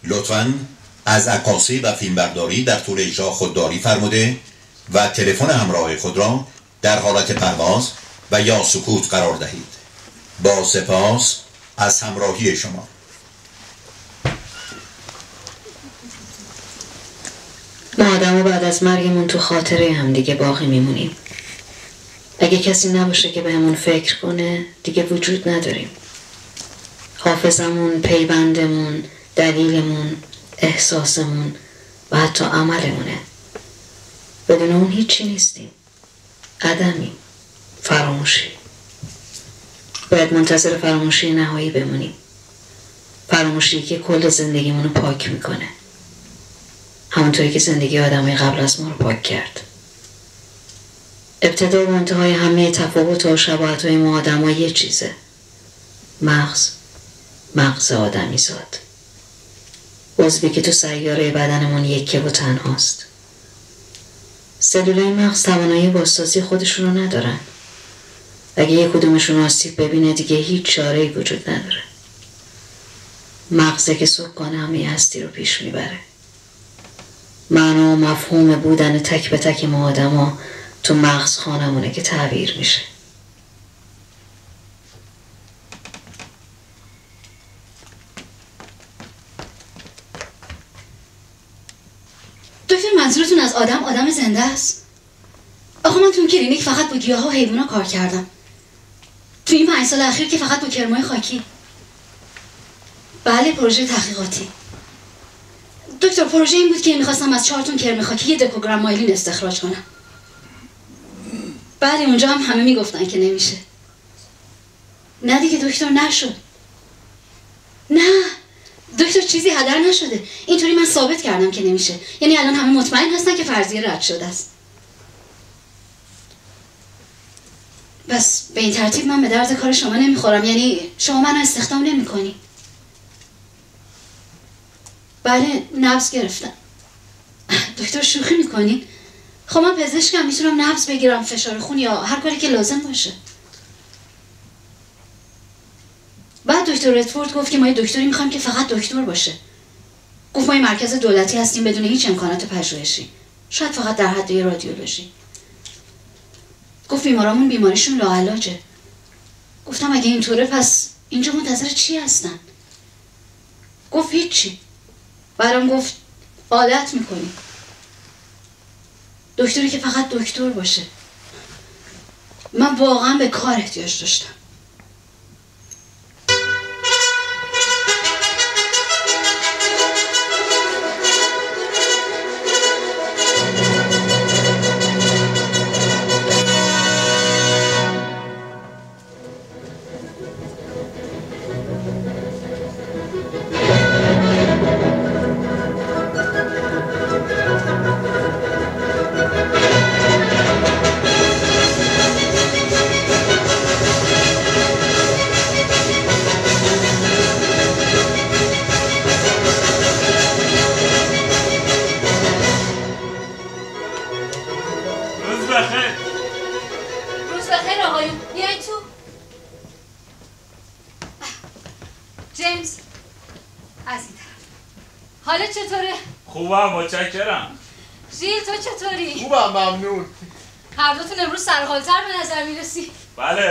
لطفاً از عکاسی و فیلمبرداری در طول اجرا خودداری فرموده و تلفن همراه خود را در حالت پرواز و یا سکوت قرار دهید. با سپاس از همراهی شما. ما آدم‌ها بعد از مرگمون تو خاطره هم دیگه باقی میمونیم. اگه کسی نباشه که بهمون فکر کنه دیگه وجود نداریم. حافظمون، پیوندمون، دلیلمون، احساسمون و حتی عملمونه. بدون اون هیچی نیستیم. عدمیم. فراموشی. باید منتظر فراموشی نهایی بمونیم. فراموشی که کل زندگیمونو پاک میکنه. همونطوری که زندگی آدمای قبل از ما رو پاک کرد. ابتدا و انتهای همه تفاوت و شباهت‌های ما آدم‌ها یه چیزه. مغز آدمی زاد. عضوی که تو سیاره بدنمون یکه و تنهاست. سلولای مغز توانایی بازسازی خودشون رو ندارن. اگه یک کدومشون آسیب ببینه دیگه هیچ چاره‌ای وجود نداره. مغزه که سکان همه هستی رو پیش میبره. معنا و مفهوم بودن تک به تک ما آدم‌ها تو مغز خانمونه که تعبیر میشه. دکتر منظورتون از آدم زنده است؟ آخه من تو این کلینیک فقط با گیاها و حیوونا کار کردم. تو این 5 سال اخیر که فقط با کرمای خاکی. بله، پروژه تحقیقاتی. دکتر پروژه این بود که میخواستم از 4 تن کرم خاکی 1 دکوگرم مایلین استخراج کنم. بله اونجا هم همه میگفتن که نمیشه. نه دیگه دکتر، نشد. نه دکتر، چیزی هدر نشده. اینطوری من ثابت کردم که نمیشه. یعنی الان همه مطمئن هستن که فرضیه رد شده است. بس به این ترتیب من به درد کار شما نمیخورم. یعنی شما منو استخدام نمیکنی. بله نبض گرفتم. دکتر شوخی میکنین؟ خب من پزشکم، میتونم نبض بگیرم، فشار خون یا هر کاری که لازم باشه. بعد دکتر ردفورد گفت که ما یه دکتری میخوایم که فقط دکتر باشه. گفت ما یه مرکز دولتی هستیم بدون هیچ امکانات پژوهشی، شاید فقط در حد رادیولوژی. گفت بیمارامون بیماریشون لاعلاجه. گفتم اگه اینطوره پس اینجا منتظر چی هستن؟ گفت هیچی. برام گفت عادت میکنی. دکتری که فقط دکتر باشه. من واقعا به کار احتیاج داشتم. جیمز از این طرف. حالت چطوره؟ خوبم متشکرم. ژیل تو چطوری؟ خوبم ممنون. هر دوتون امروز سرحال‌تر به نظر میرسی. بله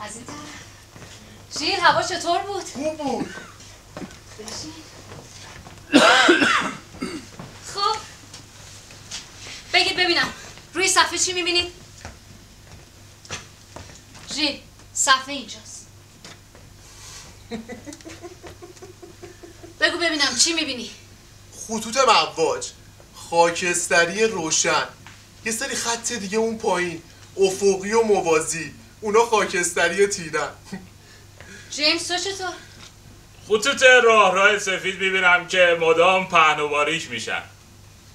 از این طرف. ژیل هوا چطور بود؟ خوب بود. خب بگید ببینم روی صفحه چی میبینید؟ ژیل صفحه اینجاست. بگو ببینم چی میبینی؟ خطوط مواج، خاکستری روشن، یه سری خط دیگه اون پایین، افقی و موازی، اونا خاکستری تیرن. جیمز تو چطور؟ خطوط راه سفید میبینم که مدام پهن و باریک میشن.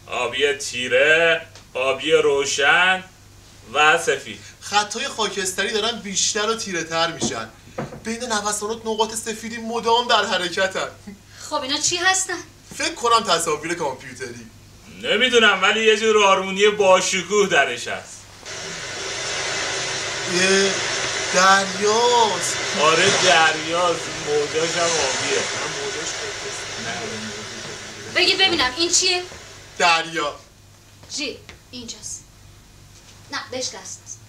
آبی تیره، آبی روشن و سفید. خطای خاکستری دارن بیشتر و تیره تر میشن. بین نوسانات نقاط سفیدی مدام در حرکتن. خب اینا چی هستن؟ فکر کنم تصاویر کامپیوتری. نمیدونم ولی یه جور آرمونی باشکوه درش هست. یه دریاست. آره دریاست، موجاش هم آبیه. موجاش بگید ببینم این چیه؟ دریا. جی اینجاست. نه بهش دست.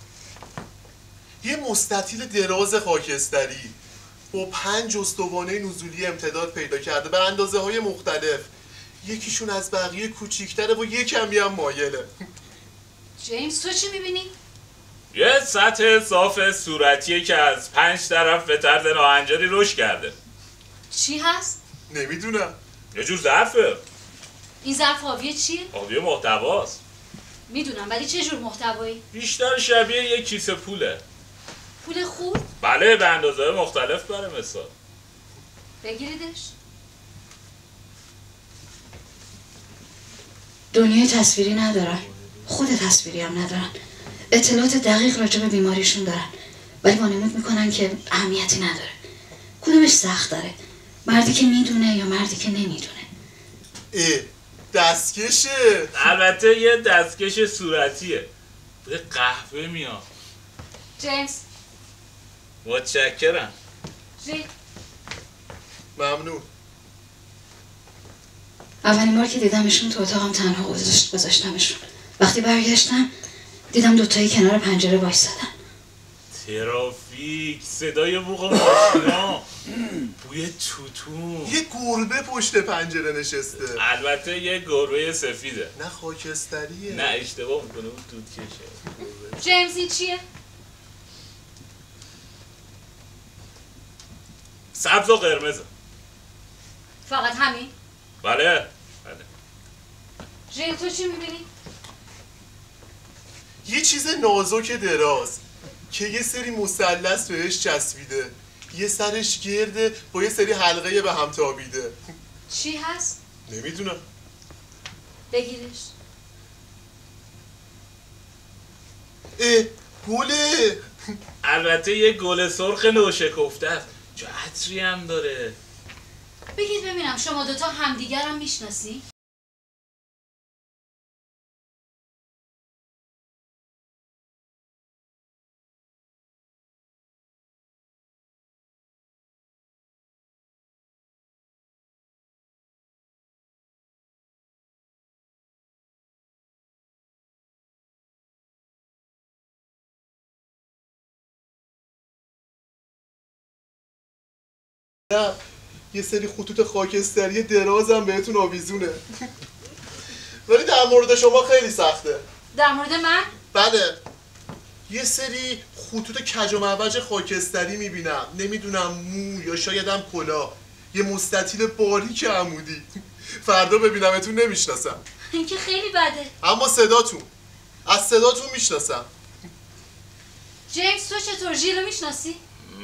یه مستطیل دراز خاکستری با 5 استوانه نزولی امتداد پیدا کرده به اندازه های مختلف. یکیشون از بقیه کوچیک‌تره و یکمی هم مایله. جیمز تو چی میبینی؟ یه سطح صاف صورتیه که از 5 طرف به طرز ناهنجاری رشد کرده. چی هست؟ نمیدونم. یه جور ظرفه. این ظرف حاوی چیه؟ حاوی محتواست. میدونم ولی چه جور محتوایی؟ بیشتر شبیه یه کیسه پوله. پول خوب؟ بله به اندازه‌های مختلف برای مثال. بگیریدش. دنیای تصویری ندارن، خود تصویری هم ندارن، اطلاعات دقیق راجع به بیماریشون دارن ولی وانمود میکنن که اهمیتی نداره. کدومش سخت داره؟ مردی که میدونه یا مردی که نمیدونه؟ دستکشه. البته یه دستکش صورتیه. به قهوه میاد. جیمز. متشکرم. جی. ممنون. اولین بار که دیدمشون تو اتاقم تنها گذاشتمشون. وقتی برگشتم دیدم دوتایی کنار پنجره وایسادن. ترافیک، صدای بوق ماشینا، بوی توتون. یه گربه پشت پنجره نشسته. البته یه گربه سفیده. نه خاکستریه. نه اشتباه میکنه اون دود کشه. جیمز این چیه؟ سبز و قرمزه. فقط همین؟ بله. جیل تو چی میبینی؟ یه چیز نازک دراز که یه سری مثلث بهش چسبیده، یه سرش گرده با یه سری حلقه به هم تابیده. چی هست؟ نمیدونم. بگیرش. گله. البته یه گل سرخ نوشکفته است. چه عطری هم داره. بگید ببینم شما دوتا همدیگر هم میشناسی؟ نه یه سری خطوط خاکستری درازم بهتون آویزونه. ولی در مورد شما خیلی سخته. در مورد من؟ بله یه سری خطوط کج و معوج خاکستری میبینم، نمیدونم مو یا شایدم کلاه، یه مستطیل باریک عمودی. فردا ببینمتون نمیشناسم. این که خیلی بده. اما صداتون، از صداتون میشناسم. جیمز تو چطور ژیلو میشناسی؟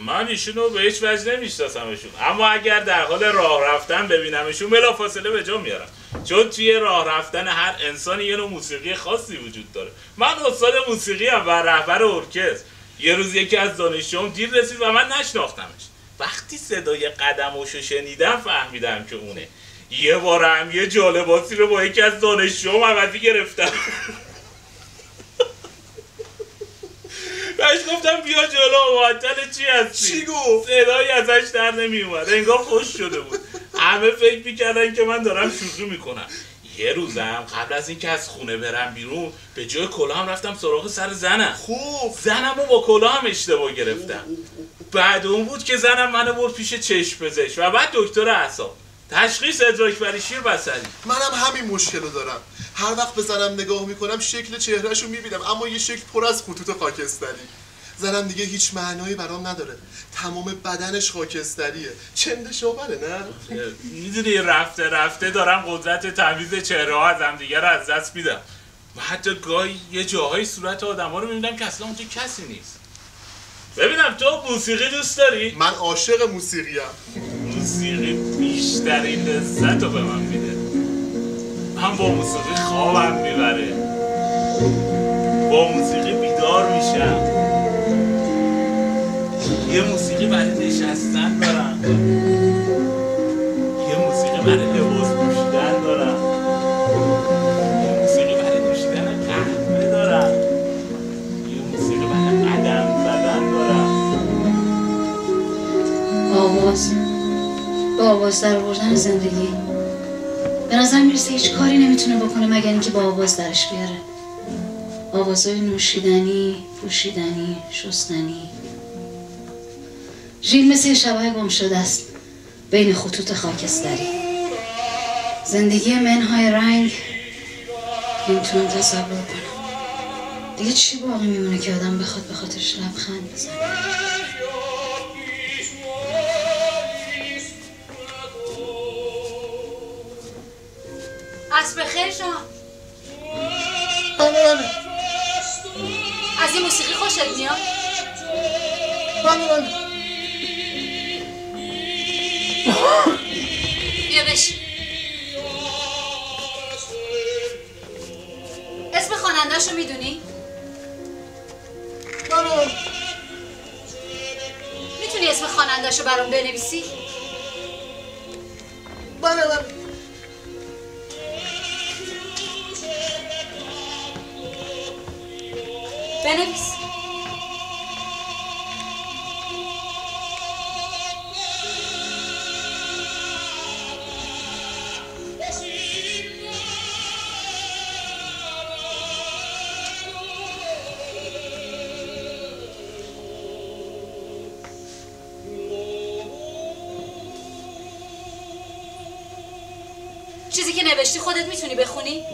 من ایشونو به هیچ وجه نمیشناسمشون، اما اگر در حال راه رفتن ببینمشون بلافاصله به جا میارم، چون توی راه رفتن هر انسانی یه نوع موسیقی خاصی وجود داره. من استاد موسیقی ام و رهبر ارکستر. یه روز یکی از دانشجوام دیر رسید و من نشناختمش. وقتی صدای قدماشو شنیدم فهمیدم که اونه. یه بار هم یه جالباتی رو با یکی از دانشجوام عوضی گرفتم. بهش گفتم بیا جلو، معطل چی هستی؟ چی گفت؟ صدایی ازش در نمی اومد، انگار خوش شده بود. همه فکر میکردن که من دارم شوخی میکنم. یه روزم قبل از اینکه از خونه برم بیرون به جای کلاهم رفتم سراغ سر زنم. خوب زنمو با کلاهم اشتباه گرفتم. بعد اون بود که زنم منو برد پیش چشم پزشک و بعد دکتر اعصاب. تشخیص ادراک پریشی بصری. منم همین مشکل رو دارم. هر وقت به زنم نگاه میکنم شکل چهرهشو میبینم اما یه شکل پر از خطوط خاکستری. زنم دیگه هیچ معنایی برام نداره، تمام بدنش خاکستریه. چنده شاوره نه؟ میدونی رفته رفته دارم قدرت تمیز چهره ها از هم دیگه رو از دست میدم و حتی گاهی یه جاهای صورت آدم ها رو میبینم که اصلا اونجا کسی نیست. ببینم تو موسیقی دوست داری؟ من عاشق موسیقیم. موسیقی بیشترین لذت رو به من میده. من با موسیقی خوابم میبره، با موسیقی بیدار میشم. یه موسیقی برای نشستن دارم، یه موسیقی برای لباس پوشیدن دارم، یه موسیقی برای نوشیدن قهوه دارم، یه موسیقی برای قدم زدن دارم. آواز در آوردن زندگی. به نظر میرسه هیچ کاری نمیتونه بکنه مگر اینکه با آواز درش بیاره. آوازهای نوشیدنی، پوشیدنی، شستنی. ژیل مثل شبح گم شده است بین خطوط خاکستری. زندگی منهای رنگ نمیتونم تصور کنم. دیگه چی باقی میمونه که آدم بخواد به خاطرش لبخند بزنه؟ عصر بخیر شما. بله. از این موسیقی خوشت میاد؟ بله. بیا بشین. اسم خواننده‌شو میدونی؟ بله. میتونی اسم خواننده‌شو برام بنویسی؟ بله. بنویس. چیزی که نوشتی خودت میتونی بخونی؟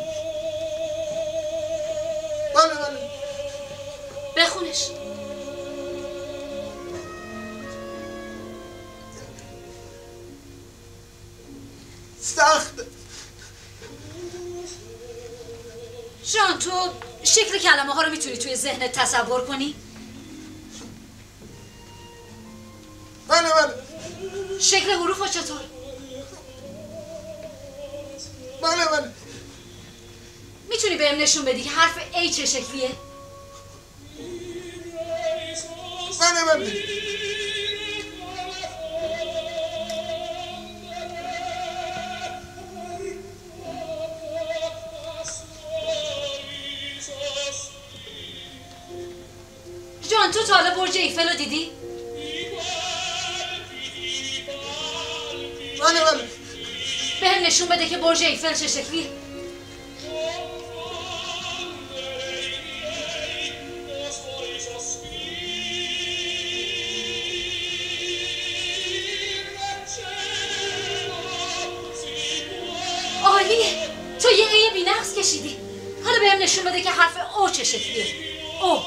بله. بخونش. سخت. جان تو شکل کلمه ها رو میتونی توی ذهنت تصور کنی؟ بله. شکل حروف ها چطور؟ بله. میتونی بهم نشون بدی که حرف ای چه شکلیه؟ بله. جان تو تا حالا برج ایفل رو دیدی؟ بله. بهم نشون بده که برج ایفل چه شکلیه؟ عالیه. تو یه ای بی‌نقص کشیدی. حالا بهم نشون بده که حرف او چه شکلیه. او.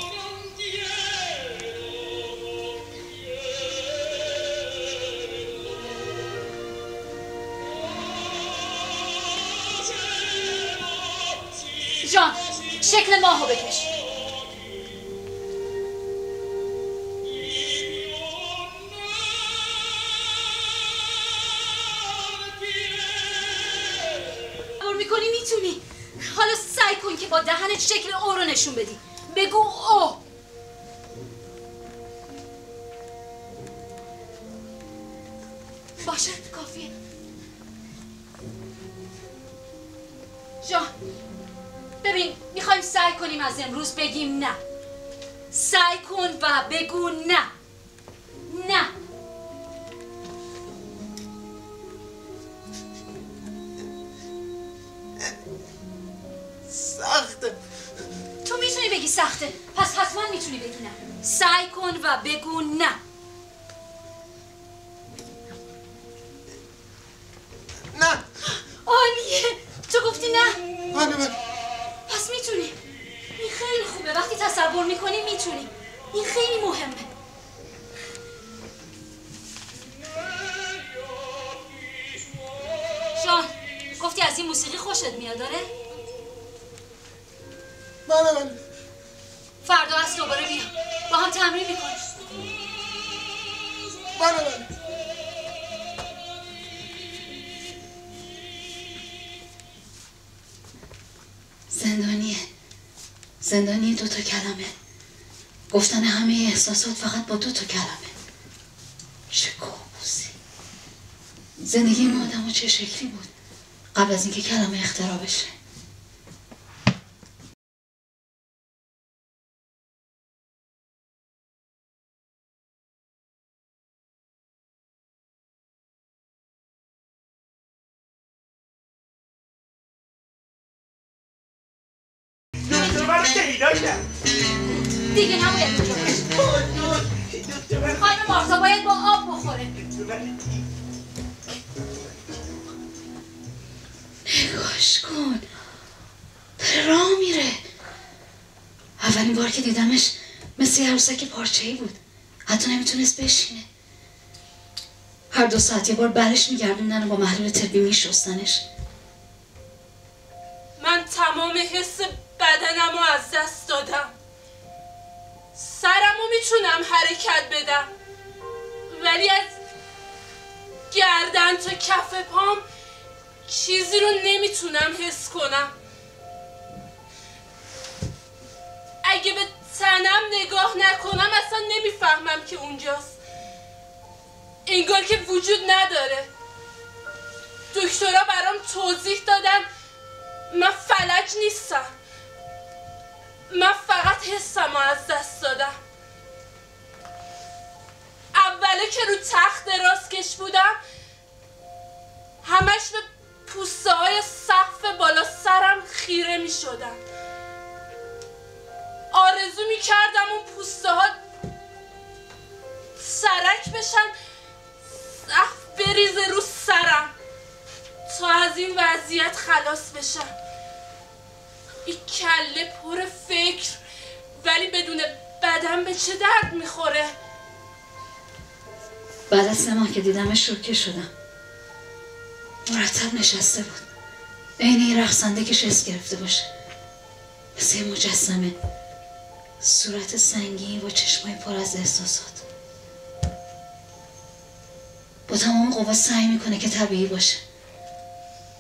جان شکل ماهو بکش. میکنی میتونی. حالا سعی کن که با دهنت شکل او رو نشون بدی. بگو او. باشه کافیه. جان ببین میخوایم سعی کنیم از امروز بگیم نه. سعی کن و بگو نه. نه. سخته. تو میتونی بگی سخته. پس حتما میتونی بگی نه. سعی کن و بگو نه. نه. عالیه. تو گفتی نه. بله. پس میتونی. این خیلی خوبه. وقتی تصور میکنی میتونی. این خیلی مهمه. جان گفتی از این موسیقی خوشت میاد داره؟ بله. فردا از دوباره بیا. با هم تمرین میکنیم. بله. زندانی 2 تا کلمه. گفتن همه احساسات فقط با 2 تا کلمه. چه کابوسی. زندگی ما آدم‌ها چه شکلی بود قبل از اینکه کلمه اختراع بشه؟ من پیدا کرد. دیگه نباید اونجا باشه. خانم مارتا باید با آب بخوره. نگاش کن، داره راه میره. اولین بار که دیدمش مثل یه عروسک پارچه‌ای بود، حتی نمیتونست بشینه. هر 2 ساعت یه بار برش میگردوندن و با محلول طبی میشستنش. من تمام حس بدنم رو از دست دادم. سرم رو میتونم حرکت بدم، ولی از گردن تا کف پام چیزی رو نمیتونم حس کنم. اگه به تنم نگاه نکنم اصلا نمیفهمم که اونجاست. انگار که وجود نداره. دکترها برام توضیح دادن من فلج نیستم، من فقط حسم رو از دست دادم. اوله که رو تخت دراز بودم همش به پوسته های سقف بالا سرم خیره می شدم. آرزو می کردم اون پوسته ها سرک بشن، سقف بریزه رو سرم تا از این وضعیت خلاص بشم. این کله پر فکر ولی بدون بدن به چه درد میخوره؟ بعد از 3 ماه که دیدمش شوکه شدم. مرتب نشسته بود، عین این رقصنده که شست گرفته باشه، مثل یه مجسمه، صورت سنگین با چشمای پر از احساسات. با تمام قوا سعی میکنه که طبیعی باشه،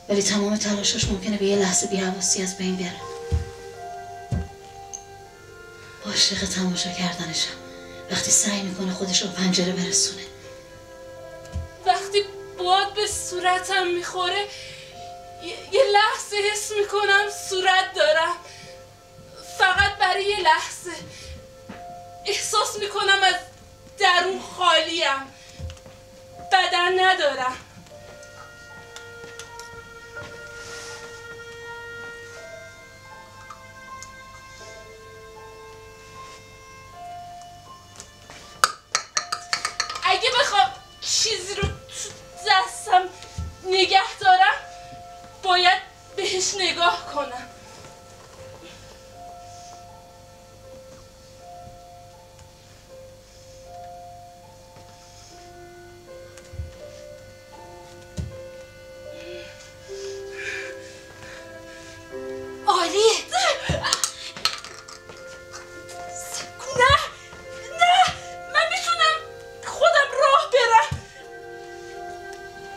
ولی تمام تلاشش ممکنه به یه لحظه بی‌حواسی از بین بره. عاشق تماشا کردنشم وقتی سعی میکنه خودش رو پنجره برسونه. وقتی باد به صورتم میخوره یه لحظه حس میکنم صورت دارم، فقط برای یه لحظه. احساس میکنم از درون خالیم، بدن ندارم. اگه بخوام چیزی رو تو دستم نگه دارم باید بهش نگاه کنم. عالیه. نه من میتونم خودم راه برم.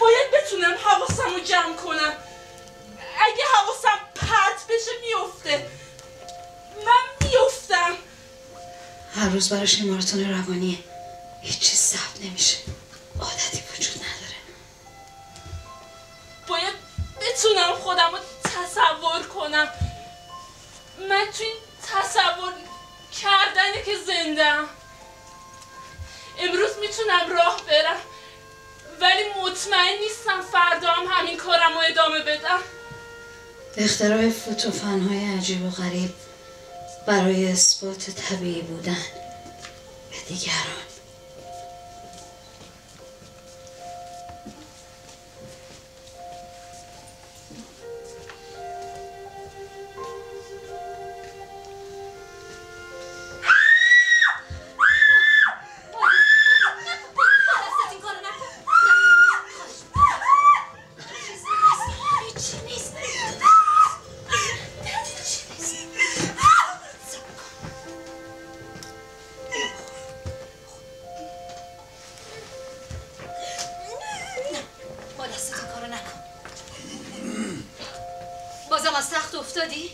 باید بتونم حواسم رو جمع کنم. اگه حواسم پرت بشه میفته. من میفتم. هر روز براش این ماراتون روانیه، هیچ چیز ثبت نمیشه، عادتی وجود نداره. باید بتونم خودم رو تصور کنم. من توی تصور کردنه که زنده‌ام. امروز میتونم راه برم ولی مطمئن نیستم فردا هم همین کارم رو ادامه بدم. اختراع فوتوفن‌های عجیب و غریب برای اثبات طبیعی بودن به دیگران. بازم از تخت افتادی؟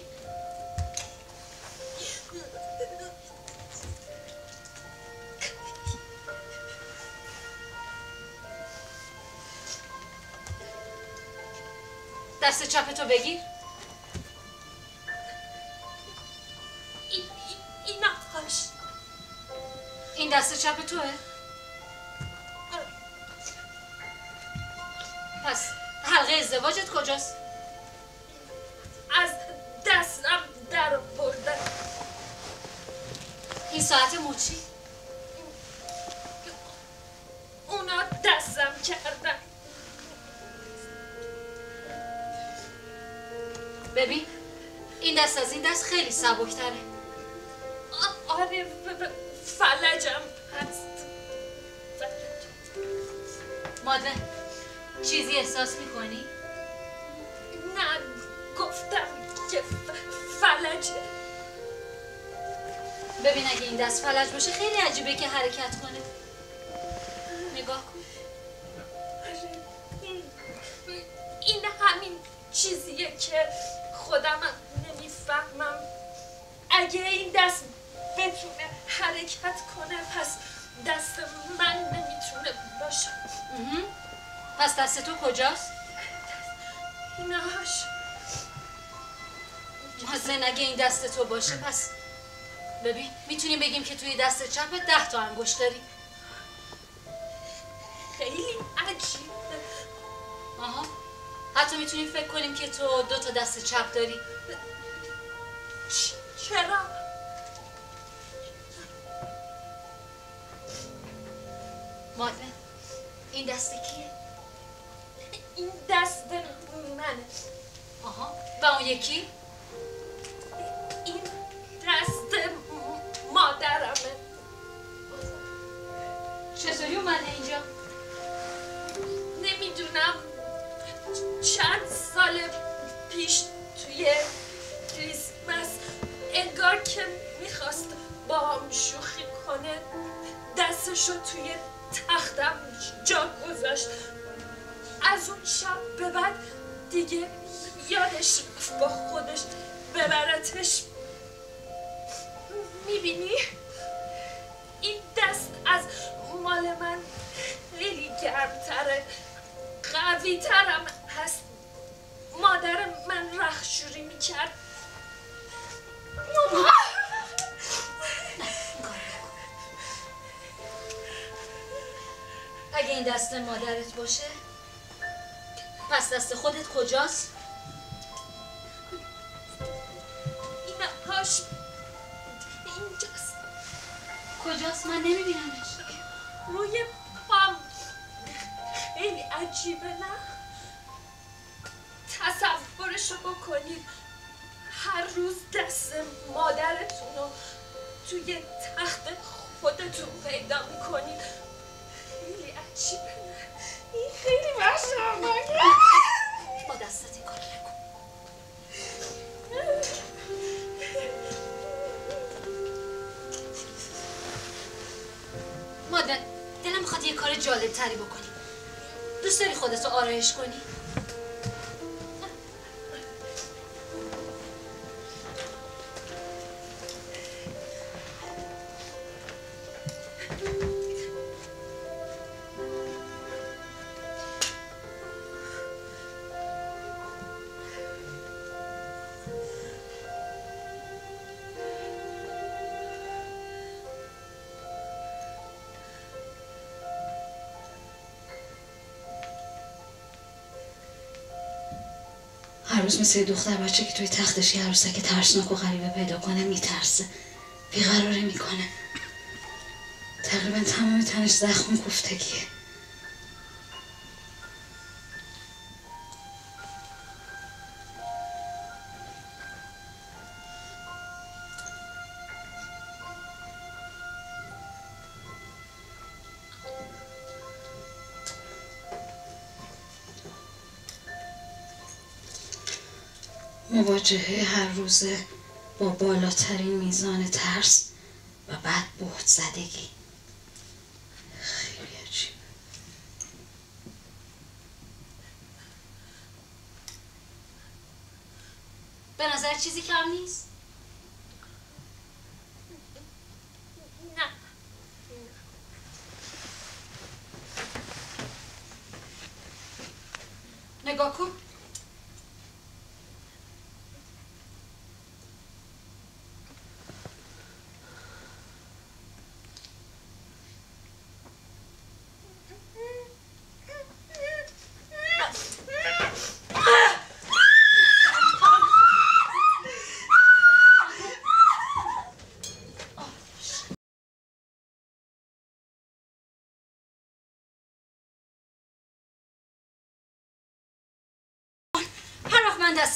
دست چپتو بگیر. این نقاش. این دست چپ توه؟ پس حلقه ازدواجت کجاست؟ از دستم در بردن. ساعت مچی؟ اونا دستم کردن. ببین این دست از این دست خیلی سبکتره. آره فلجم هست. مادر چیزی احساس میکنی؟ نه گفتم که فلجه. ببین اگه این دست فلج باشه خیلی عجیبه که حرکت کنه. نگاه کن. این همین چیزیه که خودم نمیفهمم. اگه این دست بتونه حرکت کنه پس دست من نمیتونه باشه. پس دست تو کجاست؟ ایناش. حسن اگه این دست تو باشه پس ببین میتونیم بگیم که توی دست چپت 10 تا انگشت داری. خیلی عجیبه. آها حتی میتونیم فکر کنیم که تو 2 تا دست چپ داری. چرا؟ مادر این دست کیه؟ این دست منه. آها و اون یکی؟ این دست مادرمه. چطوری اومده اینجا؟ نمیدونم چند سال پیش توی کریسمس انگار که میخواست با هم شوخی کنه دستشو توی تختم جا گذاشت. از اون شب به بعد دیگه یادش با خودش ببرتش. میبینی؟ این دست از مال من خیلی گرمتره، قوی ترم هست. مادر من رخشوری میکرد. اگه این دست مادرت باشه پس دست خودت کجاست؟ اینهاش اینجاست. کجاست؟ من نمیبینمش. روی پام. خیلی عجیبه نه؟ تصورشو بکنید هر روز دست مادرتون رو توی تخت خودتون پیدا میکنید. خیلی عجیبه نه؟ این خیلی وحشتناکه. با دستت این کار نکن. مادر دلم میخواد یه کار جالب تری بکنی. دوست داری خودتو آرایش کنی؟ هر روز مثل دختر بچه که توی تختش یه عروسک ترسناک و غریبه پیدا کنه میترسه، بیقراره میکنه. تقریبا تمام تنش زخم کوفتگیه. مواجهه هر روزه با بالاترین میزان ترس و بعد بهت زدگی. خیلی عجیب. به نظر چیزی کم نیست؟ نه. نگاه کن.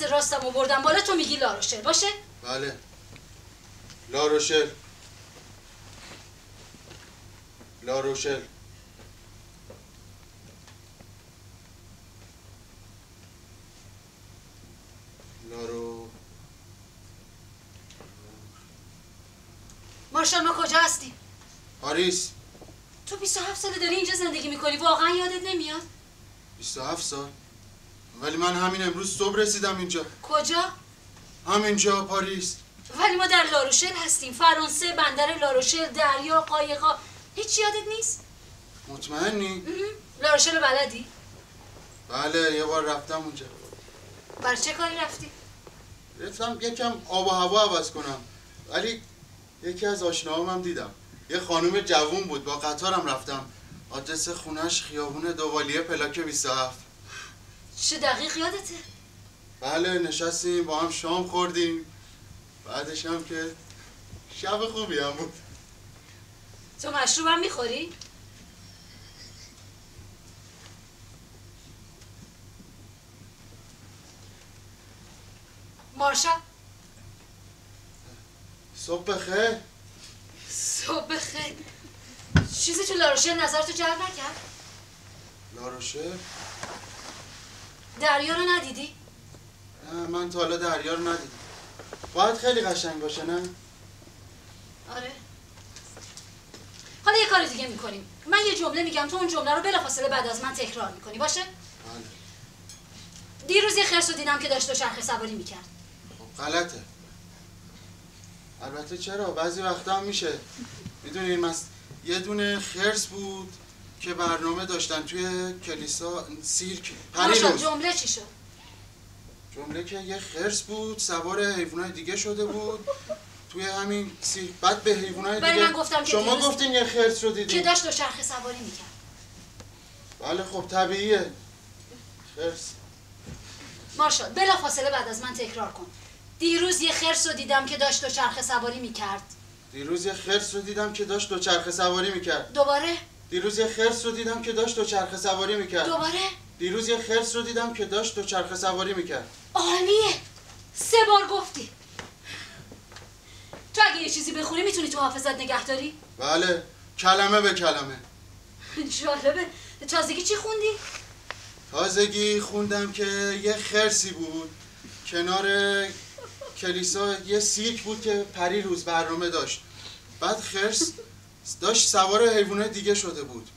راستم رو بردم بالا، تو میگی لاروشل باشه؟ بله لاروشل. لاروشل. مارشال ما کجا هستیم؟ پاریس. تو 27 ساله داری اینجا زندگی میکنی، واقعا یادت نمیاد؟ 27 سال؟ ولی من همین امروز صبح رسیدم اینجا. کجا؟ همینجا پاریس. ولی ما در لاروشل هستیم، فرانسه، بندر لاروشل، دریا، قایقا، هیچ یادت نیست؟ مطمئنی؟ لاروشل بلدی؟ بله یه بار رفتم اونجا. برای چه کاری رفتی؟ رفتم یکم آب و هوا عوض کنم، ولی یکی از آشناهام هم دیدم، یه خانم جوون بود، با قطارم رفتم. آدرس خونش خیابون دوالیه پلاک 27. چه دقیق یادته؟ بله نشستیم با هم شام خوردیم، بعدش هم که شب خوبی هم بود. تو مشروبم میخوری؟ مارشا صبح بخیر. صبح بخیر. چیزی تو لاروشل نظرتو جلب نکرد؟ لاروشل؟ دریا رو ندیدی؟ نه من تا حالا دریا رو ندیدم. باید خیلی قشنگ باشه نه؟ آره. حالا یه کار دیگه میکنیم، من یه جمله میگم، تو اون جمله رو بلافاصله بعد از من تکرار میکنی، باشه؟ بله. دیروز یه خرس رو دیدم که داشت دوچرخه سواری میکرد. خب غلطه. البته چرا؟ بعضی وقتا هم میشه. میدونین یه دونه خرس بود که برنامه داشتن توی کلیسا سیرک. ماشا جمله چی شد؟ جمله که یه خرس بود سوار حیوانات دیگه شده بود توی همین سیرک، بعد به حیوانات دیگه. من گفتم که شما گفتین یه خرس رو دیدین که داشت دوچرخه سواری میکرد. بله خب طبیعیه. خرس. ماشا بلافاصله بعد از من تکرار کن. دیروز یه خرس رو دیدم که داشت دوچرخه سواری میکرد. دیروز یه خرس رو دیدم که داشت دوچرخه سواری میکرد. دوباره. دیروز یه خرس رو دیدم که داشت دوچرخه سواری میکرد. دوباره. دیروز یه خرس رو دیدم که داشت دوچرخه سواری میکرد. عالیه. 3 بار گفتی. تو اگه یه چیزی بخونی میتونی تو حافظت نگه داری؟ بله کلمه به کلمه. جالبه. تازگی چی خوندی؟ تازگی خوندم که یه خرسی بود کنار کلیسا، یه سیرک بود که پری روز برنامه داشت، بعد خرس داشت سوار حیوانات دیگه شده بود،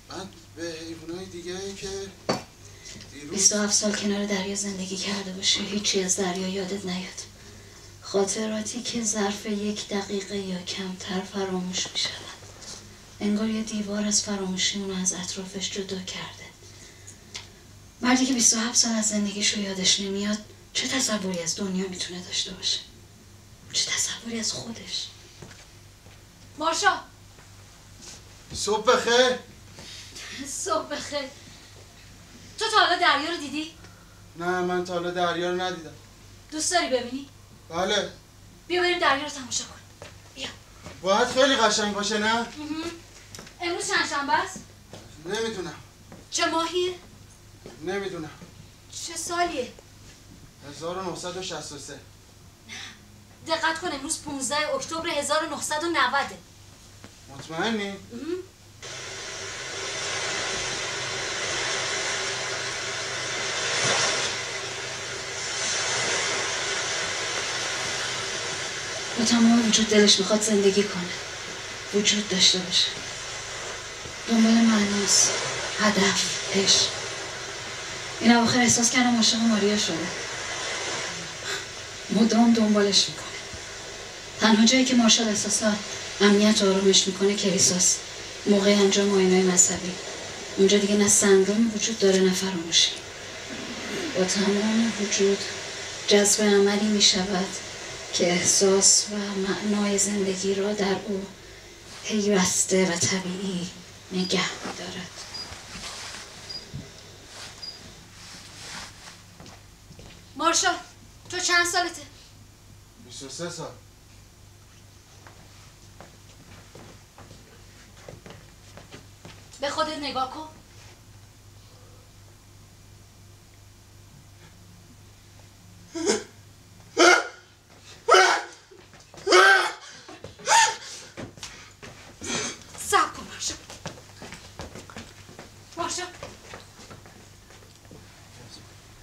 بعد به حیوانات دیگه که 27 سال کنار دریا زندگی کرده باشی، هیچی از دریا یادت نیاد. خاطراتی که ظرف 1 دقیقه یا کمتر فراموش می شود. انگار یه دیوار از فراموشی اونو از اطرافش جدا کرده. مردی که 27 سال از زندگیشو یادش نمیاد چه تصوری از دنیا میتونه داشته باشه؟ چه تصوری از خودش؟ مارشا صبح بخیر. صبح بخیر. تو تا حالا دریا رو دیدی؟ نه من تا حالا دریا رو ندیدم. دوست داری ببینی؟ بله. بیا بریم دریا رو تماشا کن. بیا. باید خیلی قشنگ باشه نه؟ امروز چند شنبه است؟ نمیدونم. چه ماهیه؟ نمیدونم. چه سالیه؟ 1963. دقت کن امروز 15 اکتبر 1990. مطمئنی؟ با تمام وجود دلش میخواد زندگی کنه، وجود داشته باشه، دنبال معناست، هدف، عشق. این اواخر احساس کردم عاشق ماریا شده، مدام دنبالش میکنه. تنها جایی که مارشال احساس امنیت و آرامش میکنه کلیساست، موقع انجام معاینه‌های مذهبی. اونجا دیگه نه سنگرمی وجود داره نه فراموشی. با تمام وجود جذب عملی میشود که احساس و معنای زندگی را در او پیوسته و طبیعی نگه می‌دارد. مارشال تو چند سالته؟ 23 سال. به خودت نگاه کن. صبر کن مارشا.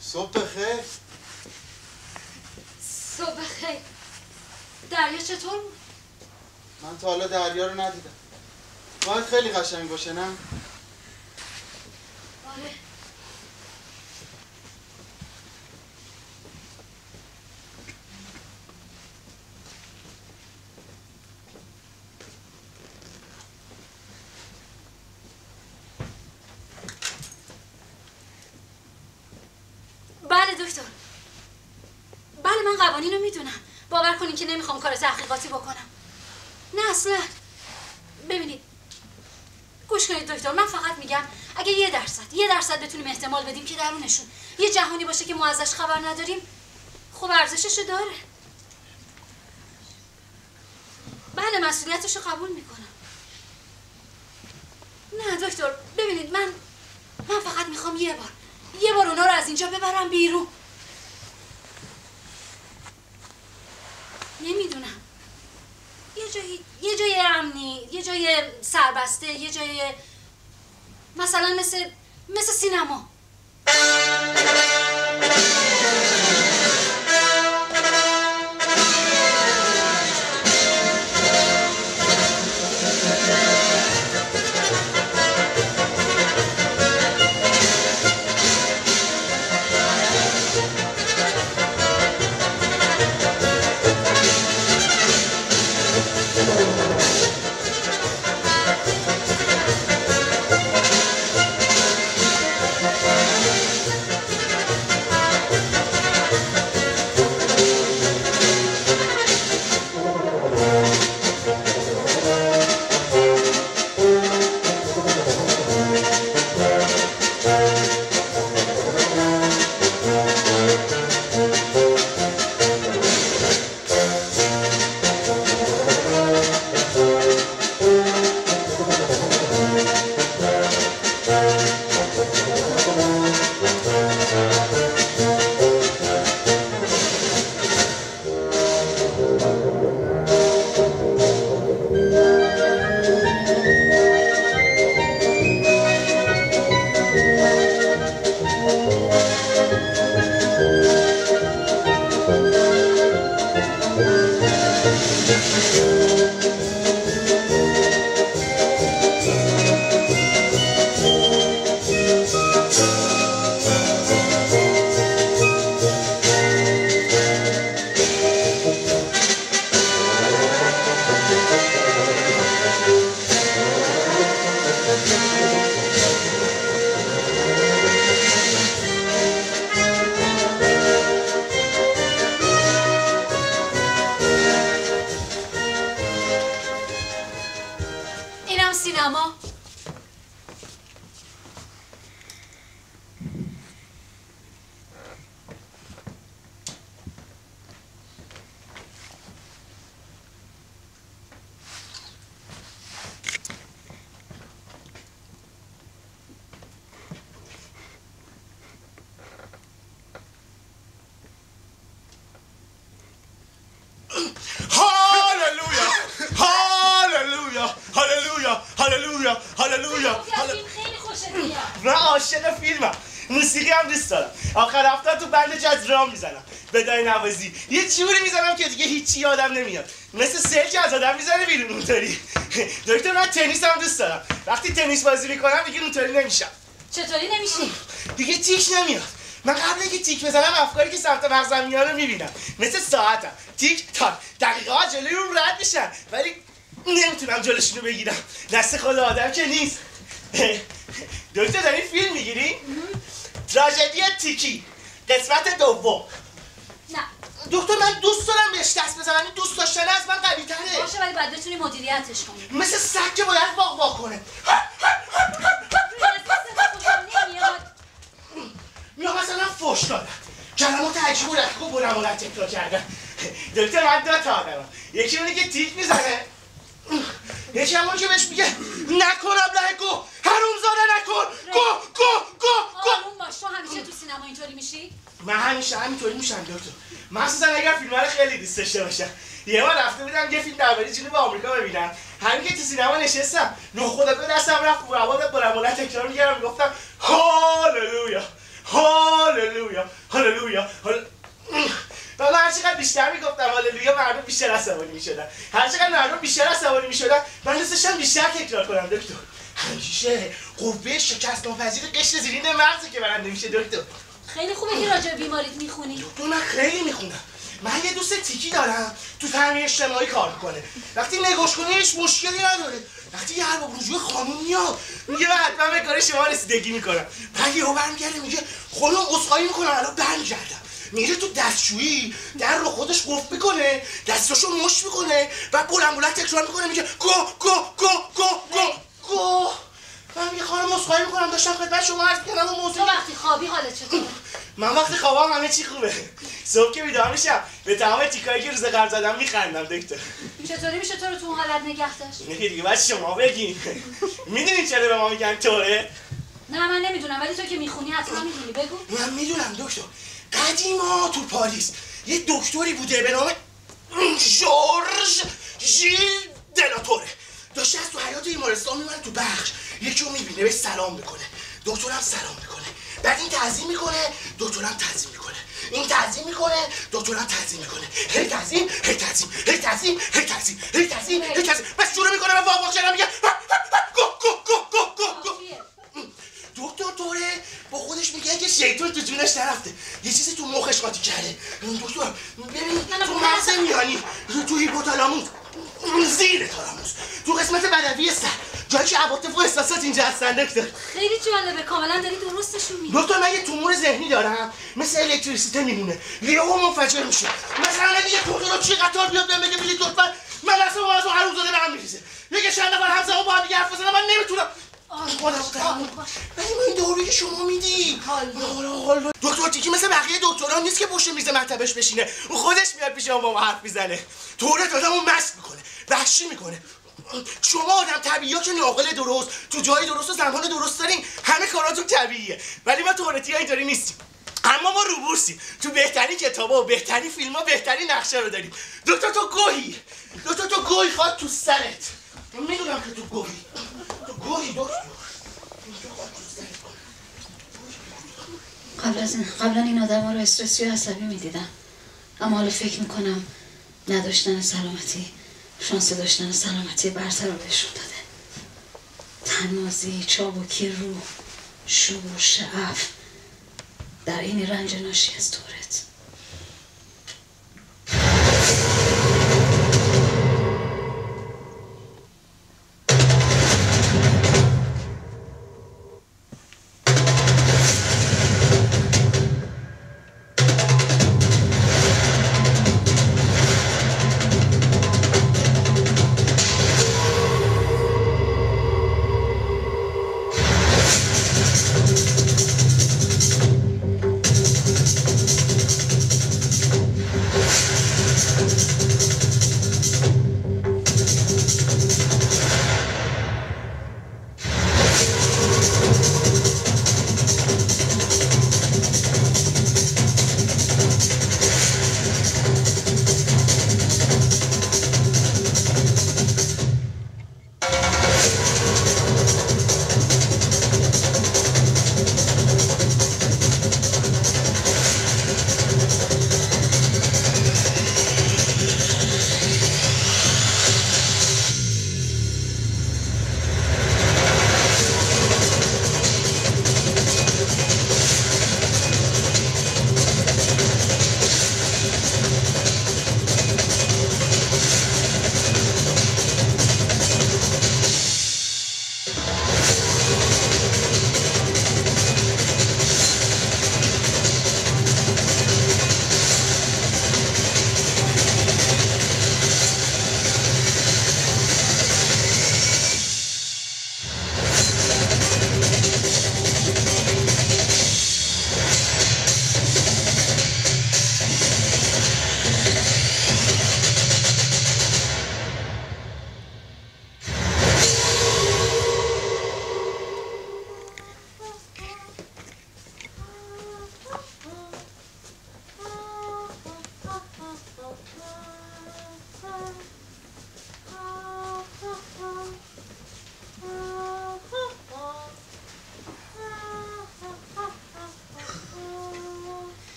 صبح بخیر. صبح بخیر. دریا چطور بود؟ من تا حالا دریا رو ندیدم. باید خیلی قشنگ باشه نه؟ آره. بله دکتر. بله من قوانین رو میدونم. باور کنین که نمیخوام کار تحقیقاتی بکنم. نه اصلا. ببینید گوش کنید دکتر، من فقط میگم اگه 1% بتونیم احتمال بدیم که درونشون یه جهانی باشه که ما ازش خبر نداریم، خب ارزششو داره. بله مسئولیتشو قبول میکنم. نه دکتر ببینید من فقط میخوام یه بار اونا رو از اینجا ببرم بیرون. نمیدونم یه جای امنی، یه جای سربسته، یه جای مثلا مثل سینما. من عاشق فیلمم، موسیقی هم دوست دارم. آخر هفته تو بند جاز رام میزنم، بدای نوازی یه جوری میزنم که دیگه هیچی یادم نمیاد، مثل سیل که از آدم میزنه بیرون. اونطوری دکتر من تنیس هم دوست دارم، وقتی تنیس بازی میکنم دیگه اونطوری نمیشم. چطوری نمیشی؟ دیگه تیک نمیاد. من قبل اینکه تیک بزنم افکاری که سمت مغزم میاد رو میبینم، مثل ساعتم تیک تاک دقیقا جلوی اون رد میشن، ولی نمیتونم جلوشونو بگیرم. دست خود آدم که نیست. دکتر داری فیلم میگیری؟ تراژدی تیکی قسمت دوم. نه دکتر من دوست دارم بهش دست بزنم، این دوست داشتن از من قوی تره. باشه ولی باید بتونی مدیریتش کنی. مثل سگ که باید واق واق کنه. یا مثلا فوش دادن، کلمات عجیب و رخکو برم و تکرار کردن. دکتر من دو تا آدمم، یکی اونی که تیک میزنه، یکی همون که بهش میگه نکن ابله گو، حرومزاده نکن، گو. آروم باش، تو همیشه تو سینما اینطوری میشی؟ من همیشه همینطوری میشم دکتر، مخصوصا اگر فیلم رو خیلی دوست داشته باشم. یه بار رفته بودم یه فیلم درباره جنوب آمریکا ببینم، همین که تو سینما نشستم ناخودآگاه دستم رفت رو هوا بلند تکرار می‌کردم میگفتم هاللویا هاللویا هاللویا. و من هر چقدر بیشتر میگفتم هاللویا مردم بیشتر عصبانی میشدن، هر چقدر مردم بیشتر عصبانی میشدن من دوست داشتم بیشتر تکرار کنم دکتر. همیشه قوه شکست ناپذیر قشر زیرین مغزه که برنده میشه دکتر. خیلی خوبه که راجع به بیماریت میخونی. دکتر من خیلی میخونم. من یه دوست تیکی دارم تو تامین اجتماعی کار میکنه. وقتی نگاش کنی هیچ مشکلی نداره. وقتی یه ارباب رجوع خانوم میاد میگه من حتما به کار شما رسیدگی میکنم. بعد یهو برمیگرده میگه خانوم عذرخواهی میکنم الان برمیگردم. میره تو دستشویی در رو خودش قفل میکنه، دستاشو مشت میکنه و بلند تکرار میکنه میگه گو گو گو گو گو گو. من میگه خانم عذرخواهی میکنم داشتم خدمت شما عرض می‌کردم اون موضوع. تو وقتی خوابی حالت چطوره؟ من وقتی خوابم همه چی خوبه. صبح که بیدار میشم به تمام تیکایی که روز قبل زدم میخندم دکتر. چطوری میشه تو رو تو اون حالت نگه داشت؟ نه دیگه بعد شما بگین. میدونین چرا به ما میگن طوره؟ نه من نمیدونم ولی تو که میخونی حتما میدونی بگو. من میدونم دکتر. قدیما تو پاریس یه دکتری بوده به نام ژورژ ژیل دلاتوره. داشته از تو حیاط بیمارستان میمونه تو بخش یکی رو میبینه بهش سلام میکنه، دکترم سلام میکنه، بعد این تعظیم میکنه دکترم تعظیم میکنه، این تعظیم میکنه دکترم تعظیم میکنه، هی تعظیم هی تعظیم هی تعظیم هی تعظیم هی تعظیم هی تعظیم بس شروع میکنه و واق واق میگه گو گو گو گو گو گو. دکتر توره با خودش میگه که شیطان تو جونش نرفته، یه چیزی تو مخش قاطی کرده. دکتر ببین تو مغز میانی، تو هیپوتالاموس، زیر تالاموس، تو قسمت بدوی سر، جایی که عواطف و احساسات اینجا هستن دکتر. خیلی جالبه، کاملا داری درستشون میگی. دکتر من یه تومور ذهنی دارم مثل الکتریسیته میمونه، یهو منفجر میشه. مثلا اگه یه دکتر چی قطار بیاد بهم بگه بلیط لطفا، من اصلا از اون حرومزاده به هم میریزه. میگه چند نفر همزمان با هم دیگه حرف بزنن من نمیتونم. ولی من این دارویی شما میدی. دکتر تیکی مثل بقیه دکتران نیست که پشت میز مطبش بشینه، اون خودش میاد پیش ما با ما حرف میزنه. طورت آدمو مست میکنه، وحشی میکنه. شما آدم طبیعی‌ها که ناقل درست تو جای درست و زمان درست دارین، همه کاراتون طبیعیه. ولی ما تئوری‌ها اینطوری نیستیم. اما ما روبورسیم، تو بهترین کتابا و بهترین فیلم‌ها بهترین نقشه رو داریم. دکتر تو گوهی، دکتر تو گوهی خواهد تو سرت. من میدونم که تو گوهی، تو گوهی دکتر. قبلا این آدم ها رو استرسی و عصبی میدیدم، اما حالا فکر میکنم نداشتن سلامتی شانس داشتن سلامتی برتر رو بهشون داده. تنازی، چابکی روح، شور، شعف در این رنج ناشی از دورت.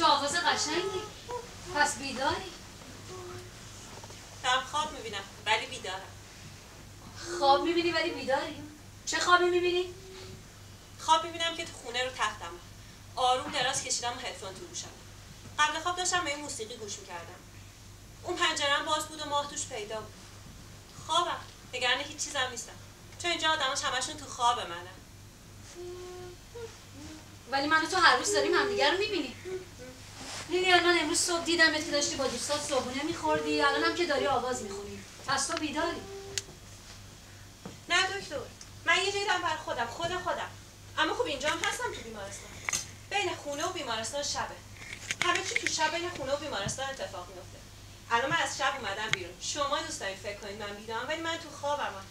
چه آواز قشنگی. پس بیداری؟ دارم خواب میبینم ولی بیدارم. خواب میبینی ولی بیداری؟ چه خوابی میبینی؟ خواب میبینم که تو خونه رو تختم آروم دراز کشیدم و هدفون تو گوشم. قبل خواب داشتم به این موسیقی گوش میکردم. اون پنجره‌ام باز بود و ماه توش پیدا بود. خوابم، نگران هیچ چیزم نیستم. چون اینجا آدماش همشون تو خواب منن. ولی من و تو هر روز داریم همدیگه رو میبینیم. لیلیان، من امروز صبح دیدمت که داشتی با دوستات صبحونه میخوردی، الانم که داری آواز میخونی. پس تو بیداری؟ نه دکتر، من یه جایی دارم بر خودم. اما خب اینجا هم هستم تو بیمارستان. بین خونه و بیمارستان شبه. همه چی تو شب بین خونه و بیمارستان اتفاق میفته. الان من از شب اومدم بیرون. شما دوست دارید فکر کنید من بیدارم ولی من تو خوابم.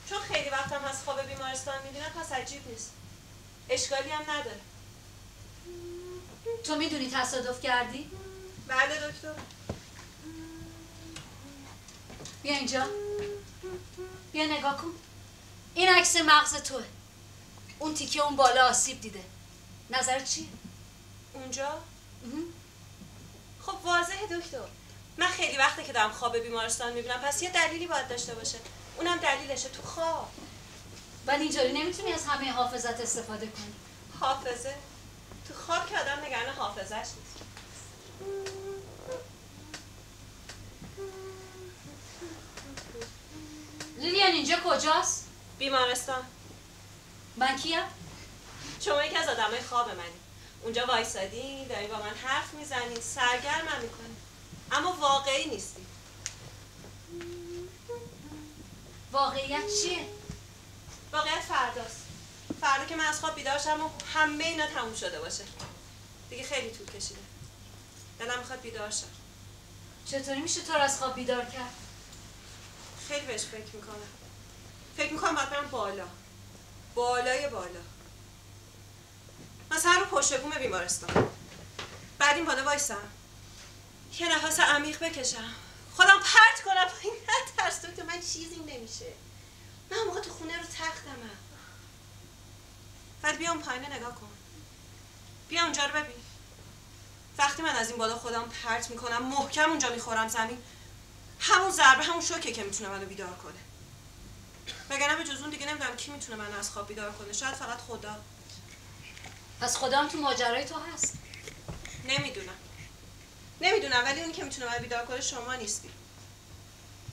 چون خیلی وقتم از خواب بیمارستان میبینم پس عجیب نیست. اشکالی هم نداره. تو میدونی تصادف کردی؟ بله دکتر. بیا اینجا. بیا نگاه کن. این عکس مغز توه. اون تیکه اون بالا آسیب دیده. نظر چیه؟ اونجا؟ خب واضحه دکتر. من خیلی وقته که دارم خواب بیمارستان میبینم پس یه دلیلی باید داشته باشه. اونم دلیلشه تو خواب. ولی اینجوری نمیتونی از همه حافظت استفاده کنی. حافظه؟ تو خواب که آدم نگران حافظش نیست. لیلیان اینجا کجاست؟ بیمارستان. من کیم؟ شما یکی از آدمای خواب منی. اونجا وایسادی، داری با من حرف میزنی، سرگرمم میکنی. اما واقعی نیستی. واقعیت چیه؟ واقعیت فرداست. فردا که من از خواب بیدار شم و همه اینا تموم شده باشه. دیگه خیلی طول کشیده. دلم میخواد بیدار شم. چطوری میشه تو رو از خواب بیدار کرد؟ خیلی بهش فکر میکنم باید برم بالای بالا. مثلا رو پشت بوم بیمارستان. بعد این بالا وایسم. یه نفس عمیق بکشم. خودم پرت کنم پایین. نترس تو من چیزی نمیشه. من موقع تو خونه رو تختمم. ولی بیا اون پایین نگاه کن. بیا اونجا رو ببین. وقتی من از این بالا خودم پرت میکنم محکم اونجا میخورم زمین، همون ضربه همون شوکه که میتونه منو بیدار کنه. وگرنه به جز اون دیگه نمیدونم کی میتونه منو از خواب بیدار کنه. شاید فقط خدا. پس خدا هم تو ماجرای تو هست. نمیدونم ولی اونی که میتونه منو بیدار کنه شما نیستی.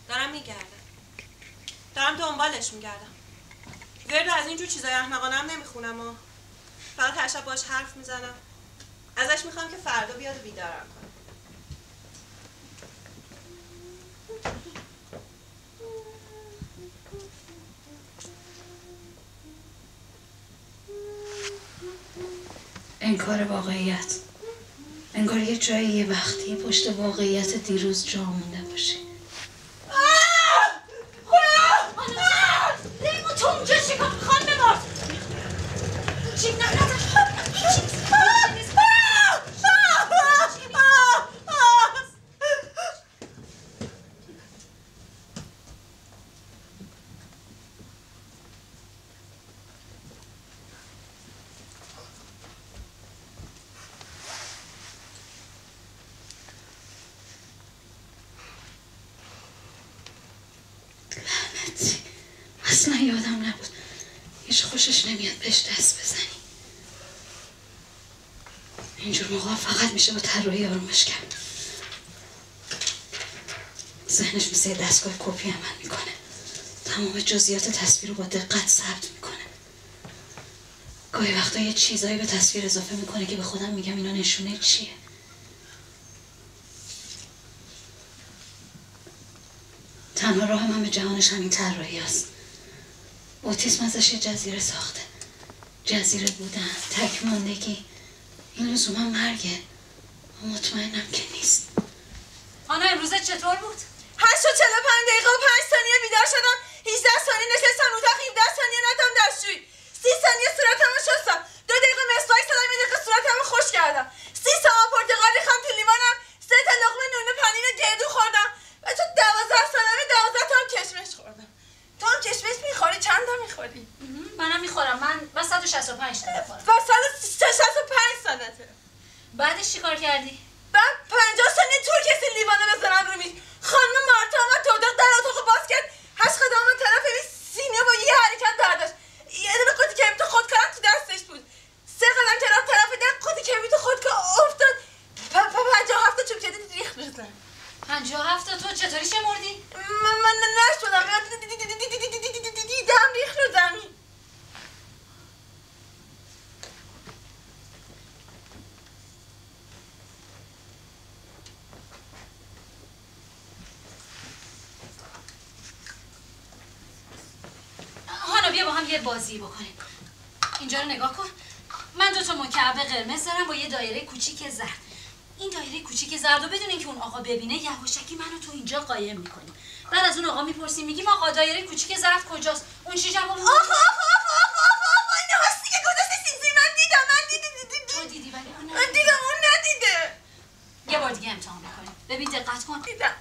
دارم میگردم. دارم دنبالش میگردم. ورد از اینجور چیزای احمقانه هم نمیخونم و فقط هر شب باش حرف میزنم. ازش میخوام که فردا بیاد و بیدارم کنه. انکار واقعیت. انگار یه جایی یه وقتی پشت واقعیت دیروز جا مونده باشی. لیمو تو اونجا چیکار خان ببار چی نکنه اصلا یادم نبود. هیچ خوشش نمیاد بهش دست بزنی. اینجور موقع فقط میشه با طراحی آرومش کرد. ذهنش مثل یه دستگاه کپی عمل میکنه. تمام جزئیات تصویر رو با دقت ثبت میکنه. گاهی وقتا یه چیزایی به تصویر اضافه میکنه که به خودم میگم اینا نشونه چیه. تنها راه من به جهانش همین طراحی هست. اوتیسم ازش یه جزیره ساخته. جزیره بودن، تکماندگی، این لزوما مرگه. مطمئنم که نیست. آنا امروزت چطور بود؟ 8 تا 45 دقیقه و 5 ثانیه بیدار شدم. 18 ثانیه نشستم رو تخت، 17 ثانیه رفتم دستشویی. 30 ثانیه صورتمو شستم. 2 دقیقه مسواک زدم، 1 دقیقه صورتمو خشک کردم. 30 ثانیه پرتقال ریختم تو لیوانم. 3 تا لقمه نون پنیر گردو خوردم. و تو 12 سالمه 12 تا هم کشمش خوردم. تو هم کشمش میخوری؟ چند تا میخوری؟ منم میخورم. من 165 تا میخورم. 165 سالته. بعدش چیکار کردی؟ بعد 50 ثانیه طول کسی لیوانو بزنم رو میز. خانم مارتا اومد تو اتاق، در اتاق باز کرد، هش خدام طرف سینه با یه حرکت برداشت، یه دونه قوطی کبریت خودکار تو دستش بود، 3 قدم طرف در قوطی کبریت خودکار افتاد. 57 تا چوب جدید ریخت بزن. 57 تا تو چطوری شمردی؟ من نشدم، دیدم ریخت رو زمین. هانا بیا با هم یه بازی بکنیم. اینجا رو نگاه کن. من 2 تا مکعب قرمز دارم با یه دایره کوچیک زرد. این دایره کوچیک زرد رو بدون اینکه اون آقا ببینه یواشکی منو تو اینجا قایم میکنیم. بعد از اون آقا میپرسیم، میگیم آقا دایره کوچیک زرد کجاست؟ اون چی جواب میده؟ آخ اینو هستی که گذاشتی سینزی. من دیدم. تو دیدی ولی اون من دیدم اون ندیده. یه بار دیگه امتحان میکنیم. ببین دقت کن. دیدم.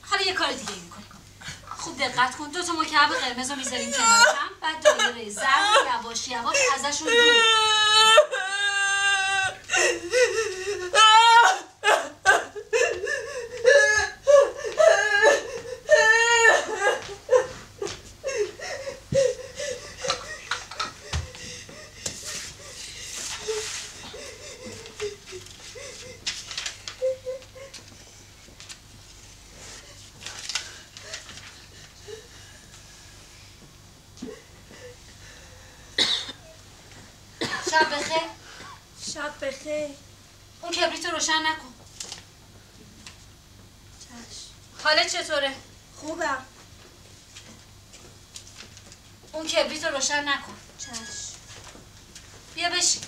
حالا یه کار دیگه میکنیم. خوب دقت کن. 2 تا مکعب قرمز رو میذاریم کنار هم، بعد دایره زرد یواش یواش ازشون دور. شب بخیر. شب بخیر. اون کبریت رو روشن نکن. چشم. حالت چطوره؟ خوبم. اون کبریت رو روشن نکن. چشم. بیا بشین.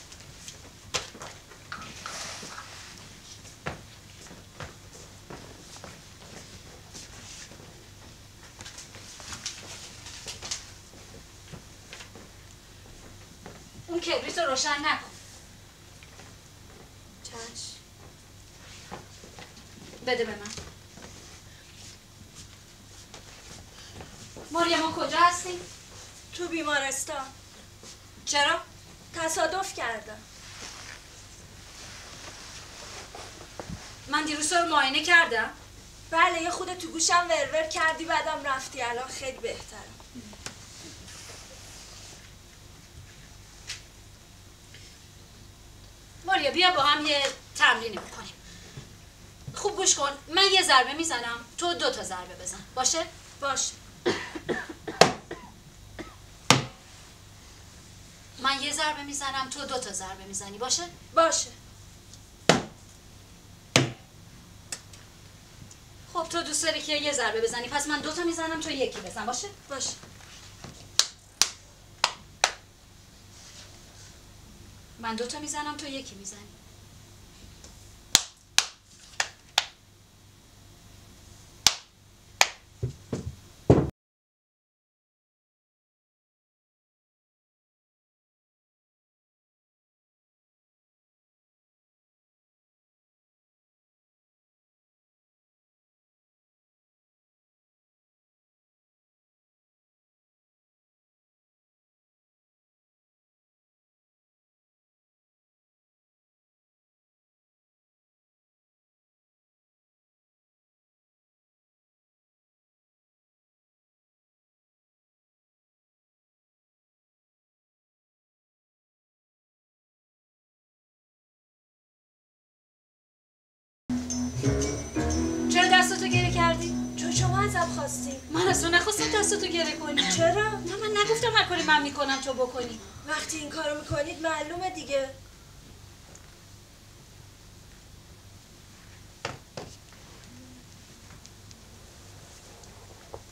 اون کبریت رو روشن نکن. چشم. بده به من. ماریا ما کجا هستیم؟ تو بیمارستان. چرا؟ تصادف کردم. من دیروز رو معاینه کردم. بله یه خود تو گوشم ورور کردی بعدم رفتی، الان خیلی بهترم. ماریا بیا با هم یه تمرینی بکنیم. خوب گوش کن. من یه ضربه میزنم، تو 2 تا ضربه بزن. باشه؟ باشه. من یه ضربه میزنم، تو 2 تا ضربه میزنی. باشه؟ باشه. خب تو دوست داری که یه ضربه بزنی، پس من 2 تا میزنم، تو 1 بزن. باشه؟ باشه. من 2 تا میزنم، تو 1 میزنی. چرا دستتو گره کردی؟ چون شما ازم خواستی. من از تو نخواستم دستتو گره کنی. چرا؟ نه من نگفتم هر کاری من میکنم تو بکنی. وقتی این کارو میکنید معلومه دیگه.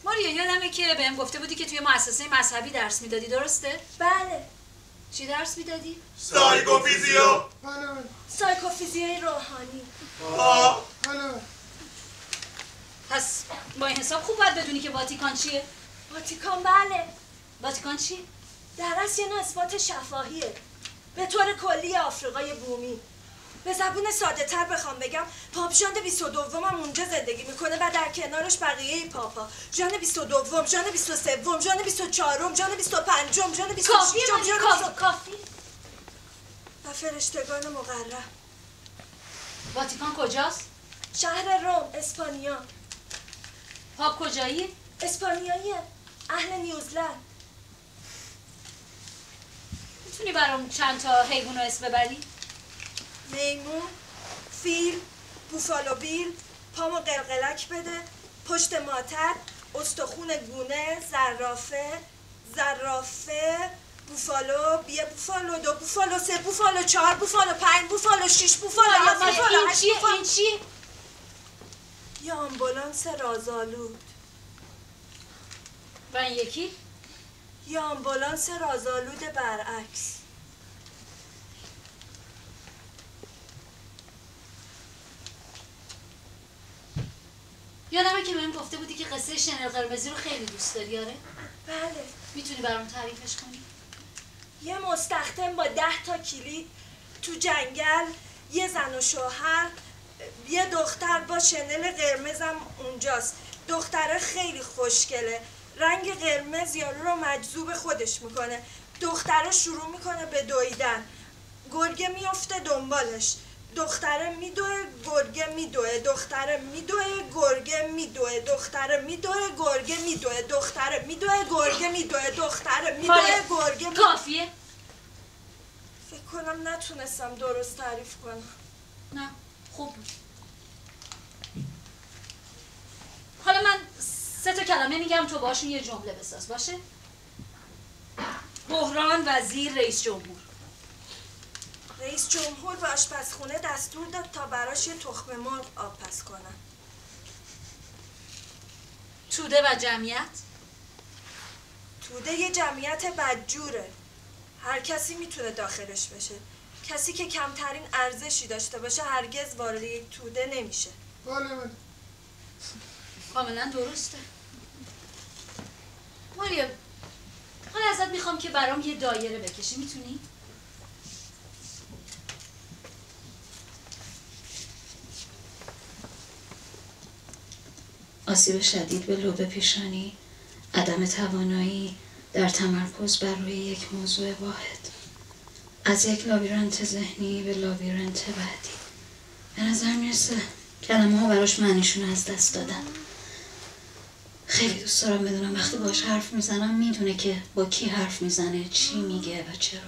ماریا یادمه که بهم گفته بودی که توی مؤسسه مذهبی درس میدادی، درسته؟ بله. چی درس میدادی؟ سایکوفیزیو. سایکوفیزیای روحانی. پس با این حساب خوب باید بدونی که واتیکان چیه؟ واتیکان بله. واتیکان چیه؟ در اصل یه نوع اثبات شفاهیه به طور کلی آفریقای بومی. به زبون ساده تر بخوام بگم، پاپ ژان 22 هم اونجا زندگی میکنه و در کنارش بقیه پاپا. ژان 22، ژان 23، ژان 24، ژان 25، ژان 26، کافی. و فرشتگان مقرب. واتیکان کجاست؟ شهر روم، اسپانیا. پاپ کجایی؟ اسپانیاییه، اهل نیوزلند. میتونی برام چند تا حیوان رو اسم ببری؟ میمون، فیل، بوفالو بیل، پامو قلقلک بده، پشت ماتر، استخون گونه، زرافه، بوفالو، بیه بوفالو، 2 بوفالو، 3 بوفالو، 4 بوفالو، 5 بوفالو، 6 بوفالو، 7 بوفالو، 8 بوفالو. این چیه؟ یه آمبولانس رازآلود. و این یکی؟ یه آمبولانس رازآلود برعکس. یادمه که بهم گفته بودی که قصه شنل قرمزی رو خیلی دوست داری، آره؟ بله. میتونی برام تعریفش کنی؟ یه مستخدم با 10 تا کلید تو جنگل، یه زن و شوهر، یه دختر با شنل قرمزم اونجاست. دختره خیلی خوشگله، رنگ قرمز یارو رو مجذوب خودش میکنه. دختره شروع میکنه به دویدن، گرگه میفته دنبالش. دختره میدوه، گرگه میدوه، دختره میدوه، گرگه میدوه، دختره میدوه، گرگه میدوه، دختره میدوه، گرگه میدوه، دختره میدوه، گرگه میدوه. کافیه؟ فکر کنم نتونستم درست تعریف کنم. نه، خوب بود. حالا من 3 تا کلمه میگم تو باشون یه جمله بساز، باشه؟ بحران، وزیر، رئیس جمهور. رئیس جمهور به آشپزخونه دستور داد تا براش یه تخم مرغ آب پز کنن. توده و جمعیت. توده یه جمعیت بدجوره، هر کسی میتونه داخلش بشه. کسی که کمترین ارزشی داشته باشه هرگز وارد یک توده نمیشه. بله. کاملا درسته. ماریا، حالا ازت میخوام که برام یه دایره بکشی، میتونی؟ آسیب شدید به لوب پیشانی، عدم توانایی در تمرکز بر روی یک موضوع واحد، از یک لابیرنت ذهنی به لابیرنت بعدی. به نظر میرسه کلمه ها براش معنیشون از دست دادن. خیلی دوست دارم بدونم وقتی باش حرف میزنم میدونه که با کی حرف میزنه، چی میگه و چرا.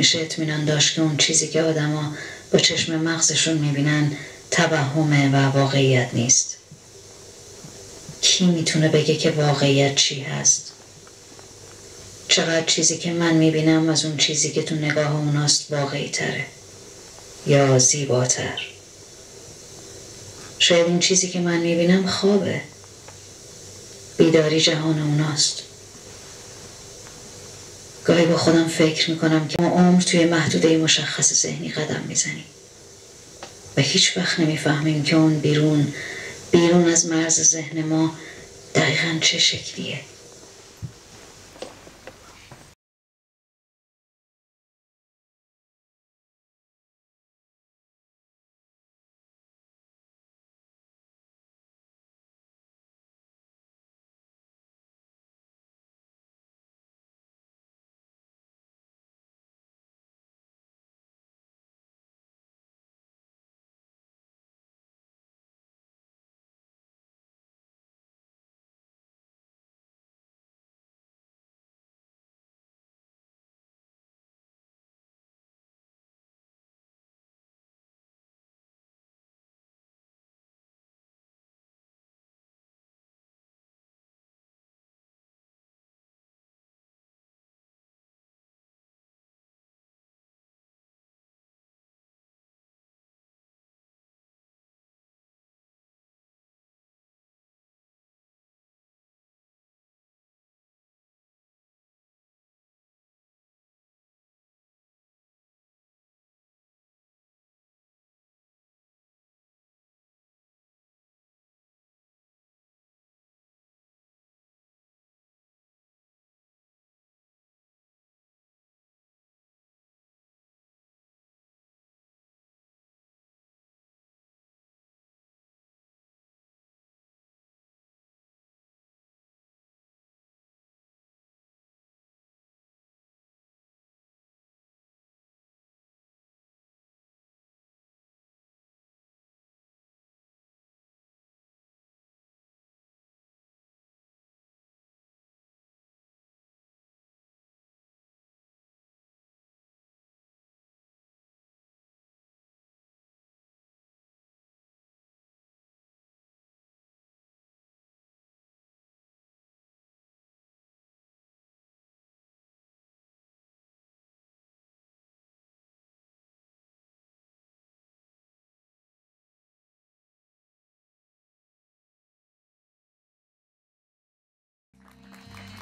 میشه اطمینان داشت که اون چیزی که آدما با چشم مغزشون میبینن توهمه و واقعیت نیست. کی میتونه بگه که واقعیت چی هست؟ چقدر چیزی که من میبینم از اون چیزی که تو نگاه اوناست واقعی تره یا زیباتر؟ شاید این چیزی که من میبینم خوابه، بیداری جهان اوناست. گاهی با خودم فکر میکنم که ما عمر توی محدوده مشخص ذهنی قدم میزنیم و هیچ وقت نمیفهمیم که اون بیرون از مرز ذهن ما دقیقاً چه شکلیه.